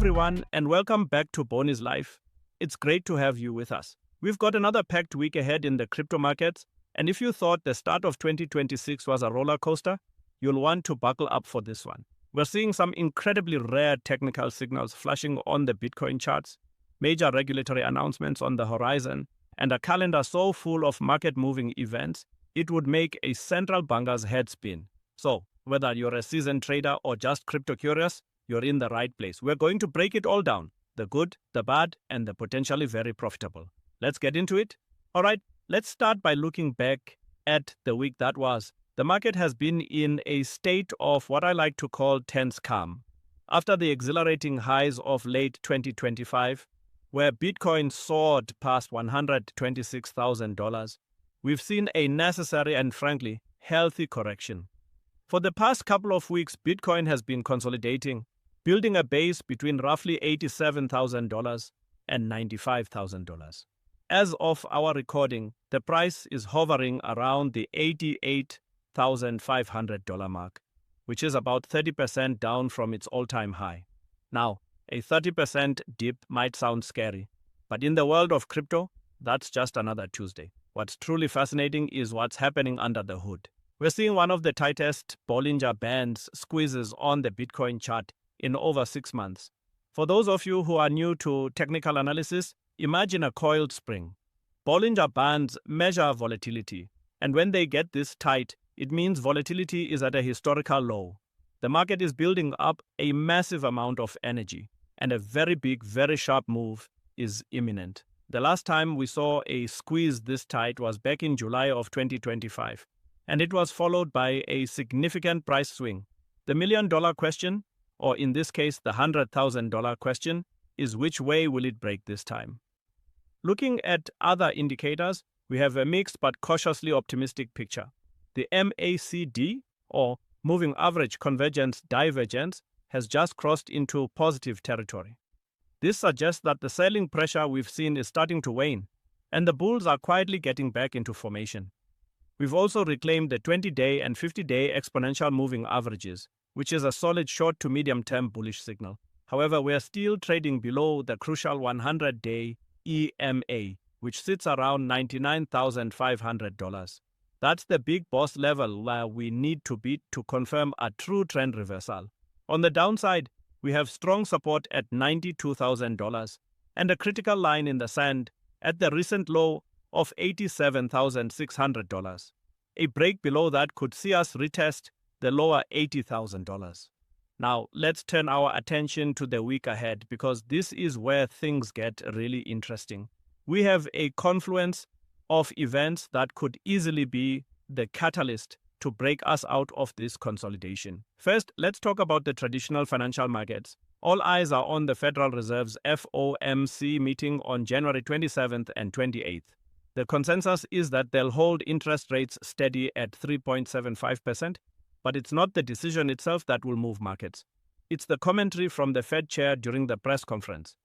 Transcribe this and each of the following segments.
everyone, and welcome back to Boni's Life. It's great to have you with us. We've got another packed week ahead in the crypto markets, and if you thought the start of 2026 was a roller coaster, you'll want to buckle up for this one. We're seeing some incredibly rare technical signals flashing on the Bitcoin charts, major regulatory announcements on the horizon, and a calendar so full of market-moving events, it would make a central banker's head spin. So, whether you're a seasoned trader or just crypto curious, you're in the right place. We're going to break it all down, the good, the bad, and the potentially very profitable. Let's get into it. All right, let's start by looking back at the week that was. The market has been in a state of what I like to call tense calm. After the exhilarating highs of late 2025, where Bitcoin soared past $126,000, we've seen a necessary and frankly healthy correction. For the past couple of weeks, Bitcoin has been consolidating, building a base between roughly $87,000 and $95,000. As of our recording, the price is hovering around the $88,500 mark, which is about 30% down from its all-time high. Now, a 30% dip might sound scary, but in the world of crypto, that's just another Tuesday. What's truly fascinating is what's happening under the hood. We're seeing one of the tightest Bollinger Bands squeezes on the Bitcoin chart in over 6 months. For those of you who are new to technical analysis, imagine a coiled spring. Bollinger Bands measure volatility, and when they get this tight, it means volatility is at a historical low. The market is building up a massive amount of energy, and a very big, very sharp move is imminent. The last time we saw a squeeze this tight was back in July of 2025. And it was followed by a significant price swing. The million-dollar question, or in this case the $100,000 question, is which way will it break this time? Looking at other indicators, we have a mixed but cautiously optimistic picture. The MACD, or Moving Average Convergence Divergence, has just crossed into positive territory. This suggests that the selling pressure we've seen is starting to wane, and the bulls are quietly getting back into formation. We've also reclaimed the 20-day and 50-day exponential moving averages, which is a solid short to medium-term bullish signal. However, we are still trading below the crucial 100-day EMA, which sits around $99,500. That's the big boss level where we need to beat to confirm a true trend reversal. On the downside, we have strong support at $92,000 and a critical line in the sand at the recent low of $87,600. A break below that could see us retest the lower $80,000. Now, let's turn our attention to the week ahead because this is where things get really interesting. We have a confluence of events that could easily be the catalyst to break us out of this consolidation. First, let's talk about the traditional financial markets. All eyes are on the Federal Reserve's FOMC meeting on January 27th and 28th. The consensus is that they'll hold interest rates steady at 3.75%, but it's not the decision itself that will move markets. It's the commentary from the Fed chair during the press conference.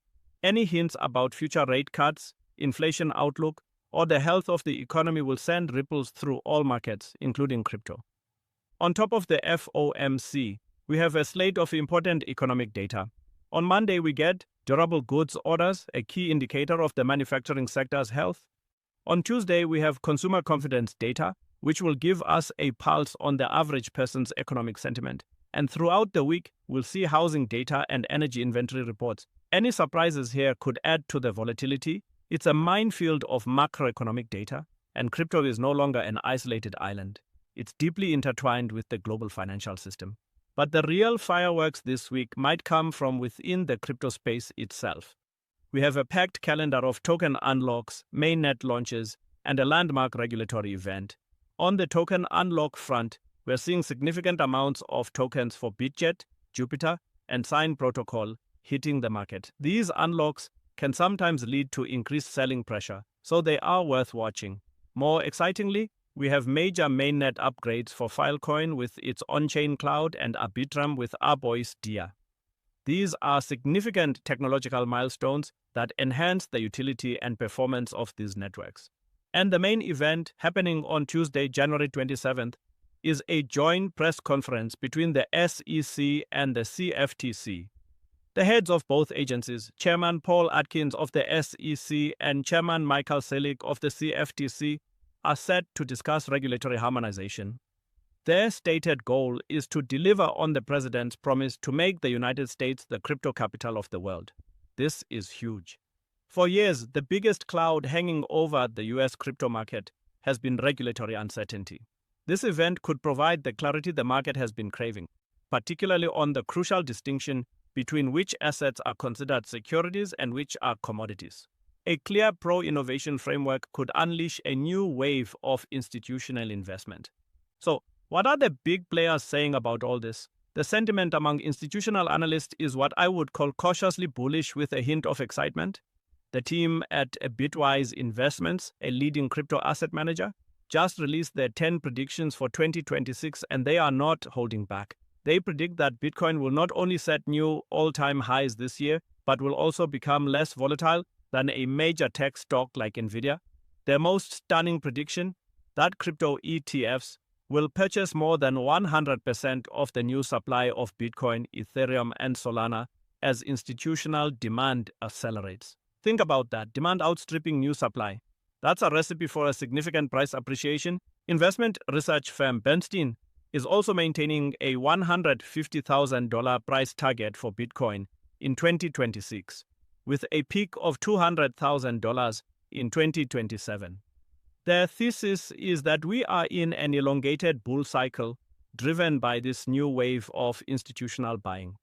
Any hints about future rate cuts, inflation outlook, or the health of the economy will send ripples through all markets, including crypto. On top of the FOMC, we have a slate of important economic data. On Monday, we get durable goods orders, a key indicator of the manufacturing sector's health. On Tuesday, we have consumer confidence data, which will give us a pulse on the average person's economic sentiment. And throughout the week, we'll see housing data and energy inventory reports. Any surprises here could add to the volatility. It's a minefield of macroeconomic data, and crypto is no longer an isolated island. It's deeply intertwined with the global financial system. But the real fireworks this week might come from within the crypto space itself. We have a packed calendar of token unlocks, mainnet launches, and a landmark regulatory event. On the token unlock front, we're seeing significant amounts of tokens for Bitget, Jupiter, and Sign Protocol hitting the market. These unlocks can sometimes lead to increased selling pressure, so they are worth watching. More excitingly, we have major mainnet upgrades for Filecoin with its on-chain cloud and Arbitrum with Arbois Dia. These are significant technological milestones that enhance the utility and performance of these networks. And the main event happening on Tuesday, January 27th, is a joint press conference between the SEC and the CFTC. The heads of both agencies, Chairman Paul Atkins of the SEC and Chairman Michael Selig of the CFTC, are set to discuss regulatory harmonization. Their stated goal is to deliver on the president's promise to make the United States the crypto capital of the world. This is huge. For years, the biggest cloud hanging over the US crypto market has been regulatory uncertainty. This event could provide the clarity the market has been craving, particularly on the crucial distinction between which assets are considered securities and which are commodities. A clear pro-innovation framework could unleash a new wave of institutional investment. So, what are the big players saying about all this? The sentiment among institutional analysts is what I would call cautiously bullish with a hint of excitement. The team at Bitwise Investments, a leading crypto asset manager, just released their 10 predictions for 2026, and they are not holding back. They predict that Bitcoin will not only set new all-time highs this year, but will also become less volatile than a major tech stock like Nvidia. Their most stunning prediction, that crypto ETFs will purchase more than 100% of the new supply of Bitcoin, Ethereum, and Solana as institutional demand accelerates. Think about that, demand outstripping new supply. That's a recipe for a significant price appreciation. Investment research firm Bernstein is also maintaining a $150,000 price target for Bitcoin in 2026, with a peak of $200,000 in 2027. Their thesis is that we are in an elongated bull cycle driven by this new wave of institutional buying.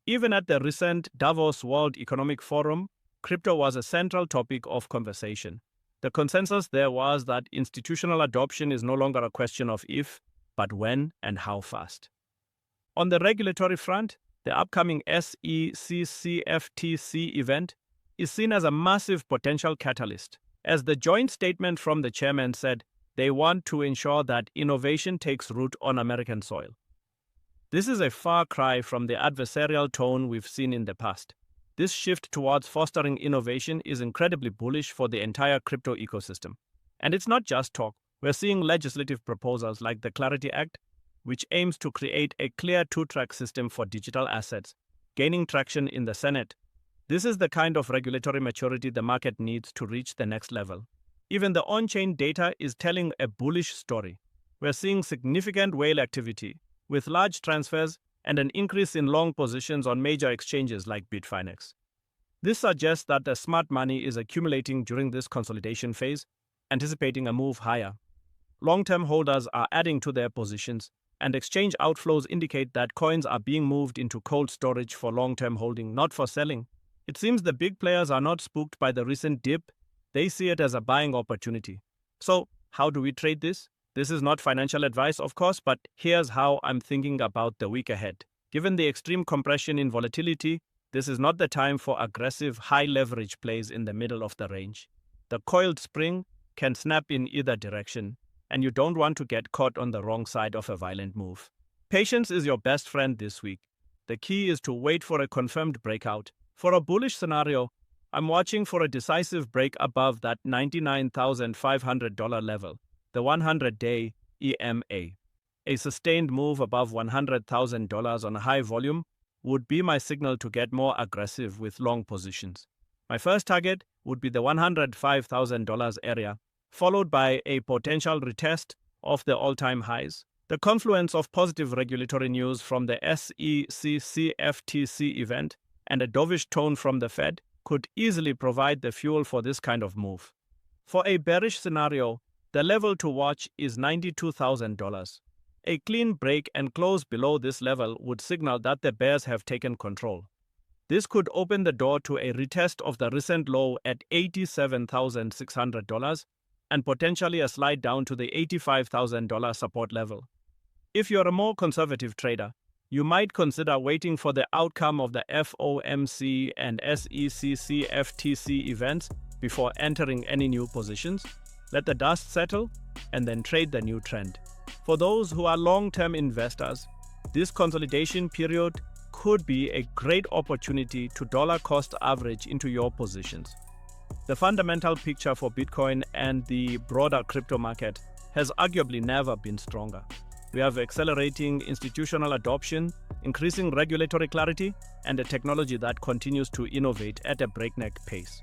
Even at the recent Davos World Economic Forum, crypto was a central topic of conversation. The consensus there was that institutional adoption is no longer a question of if, but when and how fast. On the regulatory front, the upcoming SEC-CFTC event is seen as a massive potential catalyst. As the joint statement from the chairman said, they want to ensure that innovation takes root on American soil. This is a far cry from the adversarial tone we've seen in the past. This shift towards fostering innovation is incredibly bullish for the entire crypto ecosystem. And it's not just talk. We're seeing legislative proposals like the Clarity Act, which aims to create a clear two-track system for digital assets, gaining traction in the Senate. This is the kind of regulatory maturity the market needs to reach the next level. Even the on-chain data is telling a bullish story. We're seeing significant whale activity, with large transfers and an increase in long positions on major exchanges like Bitfinex. This suggests that the smart money is accumulating during this consolidation phase, anticipating a move higher. Long-term holders are adding to their positions, and exchange outflows indicate that coins are being moved into cold storage for long-term holding, not for selling. It seems the big players are not spooked by the recent dip. They see it as a buying opportunity. So, how do we trade this? This is not financial advice, of course, but here's how I'm thinking about the week ahead. Given the extreme compression in volatility, this is not the time for aggressive, high-leverage plays in the middle of the range. The coiled spring can snap in either direction, and you don't want to get caught on the wrong side of a violent move. Patience is your best friend this week. The key is to wait for a confirmed breakout. For a bullish scenario, I'm watching for a decisive break above that $99,500 level, the 100-day EMA. A sustained move above $100,000 on high volume would be my signal to get more aggressive with long positions. My first target would be the $105,000 area, followed by a potential retest of the all-time highs. The confluence of positive regulatory news from the SEC-CFTC event and a dovish tone from the Fed could easily provide the fuel for this kind of move. For a bearish scenario, the level to watch is $92,000. A clean break and close below this level would signal that the bears have taken control. This could open the door to a retest of the recent low at $87,600 and potentially a slide down to the $85,000 support level. If you're a more conservative trader, you might consider waiting for the outcome of the FOMC and SEC-CFTC events before entering any new positions. Let the dust settle and then trade the new trend. For those who are long-term investors, this consolidation period could be a great opportunity to dollar cost average into your positions. The fundamental picture for Bitcoin and the broader crypto market has arguably never been stronger. We have accelerating institutional adoption, increasing regulatory clarity, and a technology that continues to innovate at a breakneck pace.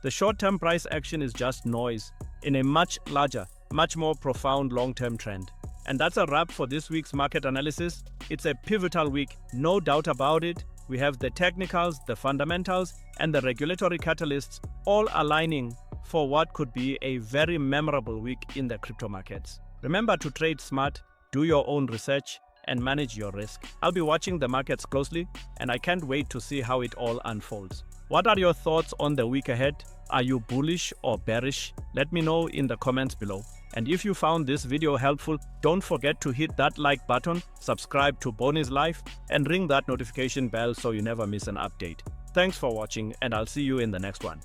The short-term price action is just noise in a much larger, much more profound long-term trend. And that's a wrap for this week's market analysis. It's a pivotal week, no doubt about it. We have the technicals, the fundamentals, and the regulatory catalysts all aligning for what could be a very memorable week in the crypto markets. Remember to trade smart, do your own research, and manage your risk. I'll be watching the markets closely, and I can't wait to see how it all unfolds. What are your thoughts on the week ahead? Are you bullish or bearish? Let me know in the comments below. And if you found this video helpful, don't forget to hit that like button, subscribe to Boni's Life, and ring that notification bell so you never miss an update. Thanks for watching, and I'll see you in the next one.